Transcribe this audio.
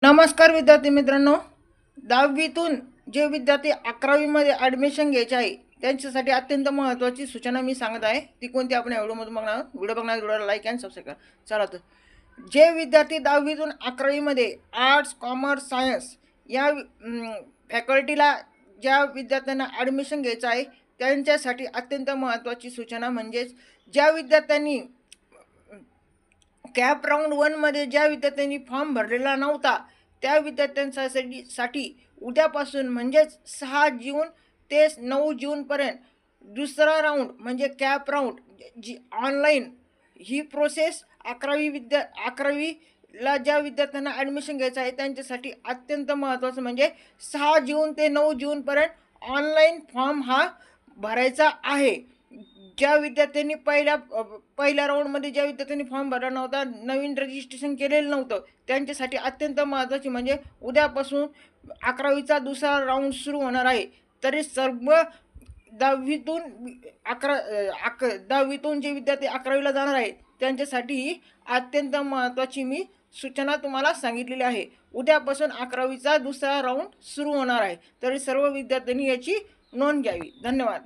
नमस्कार विद्यार्थी मित्रांनो, 10वीतून जे विद्यार्थी 11वीमध्ये ॲडमिशन घ्यायचे आहे त्यांच्यासाठी अत्यंत महत्त्वाची सूचना मी सांगत आहे. ती कोणती आपण या व्हिडिओमधून बघणार. व्हिडिओला लाईक अँड सबस्क्राईब करा. चला तर, जे विद्यार्थी 10वीतून 11वीमध्ये आर्ट्स, कॉमर्स, सायन्स या फॅकल्टीला ज्या विद्यार्थ्यांना ॲडमिशन घ्यायचं आहे त्यांच्यासाठी अत्यंत महत्त्वाची सूचना म्हणजेच ज्या विद्यार्थ्यांनी कॅप राऊंड 1मध्ये ज्या विद्यार्थ्यांनी फॉर्म भरलेला नव्हता त्या विद्यार्थ्यांसाठी उद्यापासून म्हणजेच 6 जून ते 9 जूनपर्यंत दुसरा राऊंड म्हणजे कॅप राऊंड जी ऑनलाईन ही प्रोसेस 11वीला ज्या विद्यार्थ्यांना ॲडमिशन घ्यायचं आहे त्यांच्यासाठी अत्यंत महत्त्वाचं म्हणजे 6 जून ते 9 जूनपर्यंत ऑनलाईन फॉर्म हा भरायचा आहे. ज्या विद्यार्थ्यांनी पहिल्या राऊंडमध्ये ज्या विद्यार्थ्यांनी फॉर्म भरला नव्हता, नवीन रजिस्ट्रेशन केलेलं नव्हतं त्यांच्यासाठी अत्यंत महत्त्वाची म्हणजे उद्यापासून 11वीचा दुसरा राऊंड सुरू होणार आहे. तरी सर्व 10वीतून जे विद्यार्थी 11वीला जाणार आहेत त्यांच्यासाठी ही अत्यंत महत्त्वाची मी सूचना तुम्हाला सांगितलेली आहे. उद्यापासून 11वीचा दुसरा राऊंड सुरू होणार आहे. तरी सर्व विद्यार्थ्यांनी याची नोंद घ्यावी. धन्यवाद.